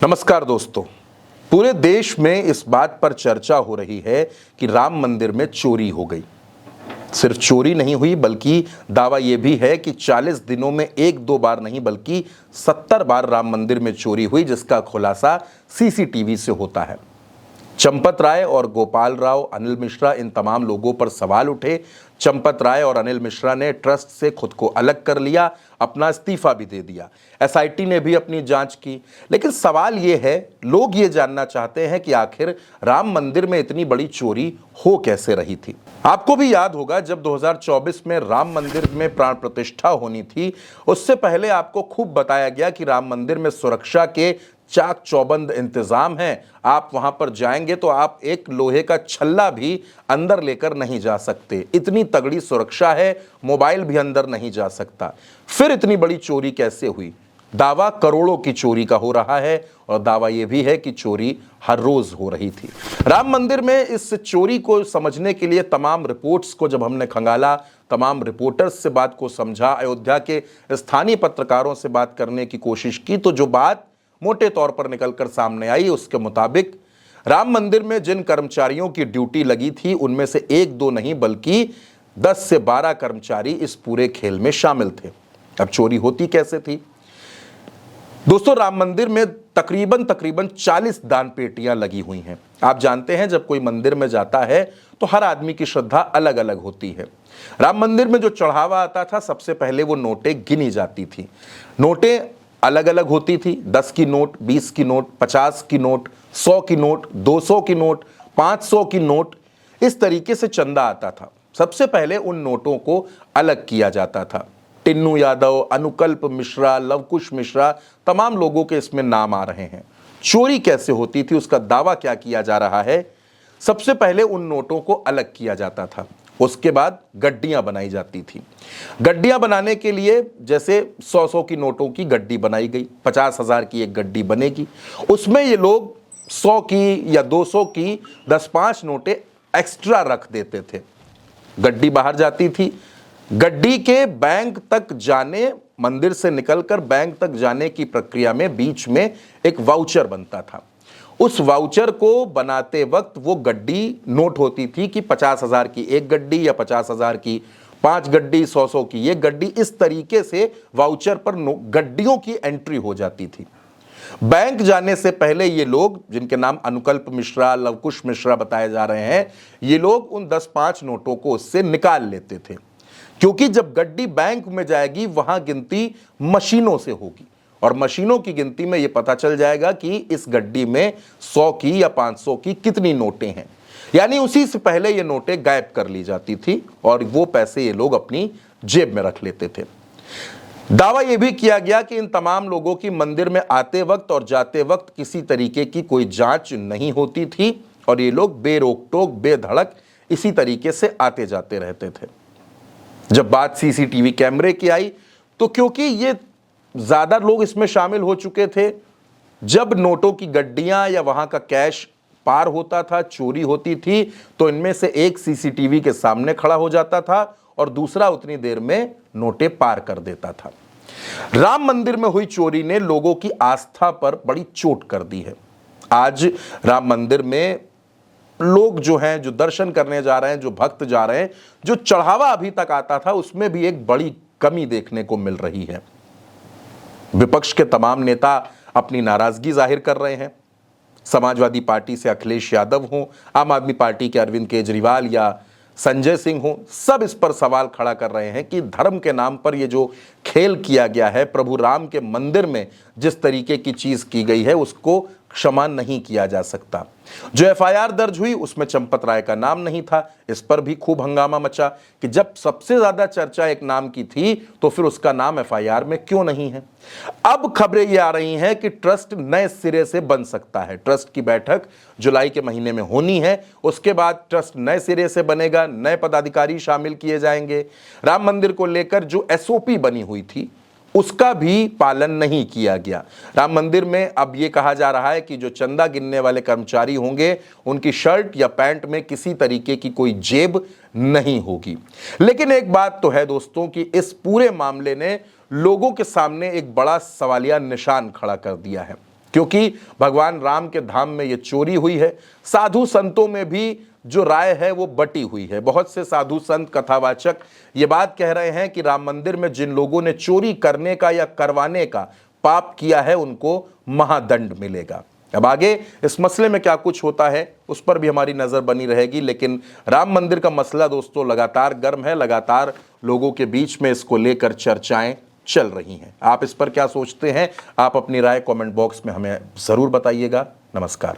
नमस्कार दोस्तों। पूरे देश में इस बात पर चर्चा हो रही है कि राम मंदिर में चोरी हो गई। सिर्फ चोरी नहीं हुई बल्कि दावा यह भी है कि 40 दिनों में एक दो बार नहीं बल्कि 70 बार राम मंदिर में चोरी हुई, जिसका खुलासा सीसीटीवी से होता है। चंपत राय और गोपाल राव, अनिल मिश्रा, इन तमाम लोगों पर सवाल उठे। चंपत राय और अनिल मिश्रा ने ट्रस्ट से खुद को अलग कर लिया, अपना इस्तीफा भी दे दिया। एसआईटी ने भी अपनी जांच की। लेकिन सवाल यह है, लोग ये जानना चाहते हैं कि आखिर राम मंदिर में इतनी बड़ी चोरी हो कैसे रही थी। आपको भी याद होगा, जब 2024 में राम मंदिर में प्राण प्रतिष्ठा होनी थी, उससे पहले आपको खूब बताया गया कि राम मंदिर में सुरक्षा के चाक चौबंद इंतजाम हैं। आप वहां पर जाएंगे तो आप एक लोहे का छल्ला भी अंदर लेकर नहीं जा सकते, इतनी तगड़ी सुरक्षा है, मोबाइल भी अंदर नहीं जा सकता। फिर इतनी बड़ी चोरी कैसे हुई? दावा करोड़ों की चोरी का हो रहा है और दावा यह भी है कि चोरी हर रोज हो रही थी। राम मंदिर में इस चोरी को समझने के लिए तमाम रिपोर्ट्स को जब हमने खंगाला, तमाम रिपोर्टर्स से बात को समझा, अयोध्या के स्थानीय पत्रकारों से बात करने की कोशिश की, तो जो बात मोटे तौर पर निकलकर सामने आई, उसके मुताबिक राम मंदिर में जिन कर्मचारियों की ड्यूटी लगी थी, उनमें से एक दो नहीं बल्कि 10 से 12 कर्मचारी इस पूरे खेल में शामिल थे। अब चोरी होती कैसे थी दोस्तों? राम मंदिर में तकरीबन 40 दान पेटियां लगी हुई हैं। आप जानते हैं, जब कोई मंदिर में जाता है तो हर आदमी की श्रद्धा अलग अलग होती है। राम मंदिर में जो चढ़ावा आता था, सबसे पहले वो नोटें गिनी जाती थी। नोटें अलग अलग होती थी, 10 की नोट, 20 की नोट, 50 की नोट, 100 की नोट, 200 की नोट, 500 की नोट, इस तरीके से चंदा आता था। सबसे पहले उन नोटों को अलग किया जाता था। टिन्नू यादव, अनुकल्प मिश्रा, लवकुश मिश्रा, तमाम लोगों के इसमें नाम आ रहे हैं। चोरी कैसे होती थी, उसका दावा क्या किया जा रहा है? सबसे पहले उन नोटों को अलग किया जाता था, उसके बाद गड्डियां बनाई जाती थी। गड्डियां बनाने के लिए जैसे 100 की नोटों की गड्डी बनाई गई, 50,000 की एक गड्डी बनेगी, उसमें ये लोग 100 की या 200 की 10-5 नोटें एक्स्ट्रा रख देते थे। गड्डी बाहर जाती थी। गड्डी के बैंक तक जाने, मंदिर से निकलकर बैंक तक जाने की प्रक्रिया में बीच में एक वाउचर बनता था। उस वाउचर को बनाते वक्त वो गड्डी नोट होती थी कि 50,000 की एक गड्डी या 50,000 की 5 गड्डी, 100 की एक गड्डी, इस तरीके से वाउचर पर गड्डियों की एंट्री हो जाती थी। बैंक जाने से पहले ये लोग, जिनके नाम अनुकल्प मिश्रा, लवकुश मिश्रा बताए जा रहे हैं, ये लोग उन 10-5 नोटों को उससे निकाल लेते थे, क्योंकि जब गड्डी बैंक में जाएगी वहां गिनती मशीनों से होगी और मशीनों की गिनती में यह पता चल जाएगा कि इस गड्डी में 100 की या 500 की कितनी नोटें हैं। यानी उसी से पहले ये नोटें गायब कर ली जाती थी और वो पैसे ये लोग अपनी जेब में रख लेते थे। दावा यह भी किया गया कि इन तमाम लोगों की मंदिर में आते वक्त और जाते वक्त किसी तरीके की कोई जांच नहीं होती थी और ये लोग बेरोक टोक, बेधड़क इसी तरीके से आते जाते रहते थे। जब बात सीसीटीवी कैमरे की आई, तो क्योंकि ये ज्यादा लोग इसमें शामिल हो चुके थे, जब नोटों की गड्डियां या वहां का कैश पार होता था, चोरी होती थी, तो इनमें से एक सीसीटीवी के सामने खड़ा हो जाता था और दूसरा उतनी देर में नोटें पार कर देता था। राम मंदिर में हुई चोरी ने लोगों की आस्था पर बड़ी चोट कर दी है। आज राम मंदिर में लोग जो हैं, जो दर्शन करने जा रहे हैं, जो भक्त जा रहे हैं, जो चढ़ावा अभी तक आता था, उसमें भी एक बड़ी कमी देखने को मिल रही है। विपक्ष के तमाम नेता अपनी नाराजगी जाहिर कर रहे हैं। समाजवादी पार्टी से अखिलेश यादव हों, आम आदमी पार्टी के अरविंद केजरीवाल या संजय सिंह हों, सब इस पर सवाल खड़ा कर रहे हैं कि धर्म के नाम पर ये जो खेल किया गया है, प्रभु राम के मंदिर में जिस तरीके की चीज की गई है, उसको क्षमा नहीं किया जा सकता। जो एफआईआर दर्ज हुई उसमें चंपत राय का नाम नहीं था। इस पर भी खूब हंगामा मचा कि जब सबसे ज्यादा चर्चा एक नाम की थी तो फिर उसका नाम एफआईआर में क्यों नहीं है। अब खबरें ये आ रही हैं कि ट्रस्ट नए सिरे से बन सकता है। ट्रस्ट की बैठक जुलाई के महीने में होनी है, उसके बाद ट्रस्ट नए सिरे से बनेगा, नए पदाधिकारी शामिल किए जाएंगे। राम मंदिर को लेकर जो एसओपी बनी हुई थी उसका भी पालन नहीं किया गया। राम मंदिर में अब यह कहा जा रहा है कि जो चंदा गिनने वाले कर्मचारी होंगे, उनकी शर्ट या पैंट में किसी तरीके की कोई जेब नहीं होगी। लेकिन एक बात तो है दोस्तों कि इस पूरे मामले ने लोगों के सामने एक बड़ा सवालिया निशान खड़ा कर दिया है। क्योंकि भगवान राम के धाम में ये चोरी हुई है। साधु संतों में भी जो राय है वो बटी हुई है। बहुत से साधु संत कथावाचक ये बात कह रहे हैं कि राम मंदिर में जिन लोगों ने चोरी करने का या करवाने का पाप किया है उनको महादंड मिलेगा। अब आगे इस मसले में क्या कुछ होता है उस पर भी हमारी नजर बनी रहेगी, लेकिन राम मंदिर का मसला दोस्तों लगातार गर्म है, लगातार लोगों के बीच में इसको लेकर चर्चाएं चल रही हैं। आप इस पर क्या सोचते हैं? आप अपनी राय कमेंट बॉक्स में हमें जरूर बताइएगा। नमस्कार।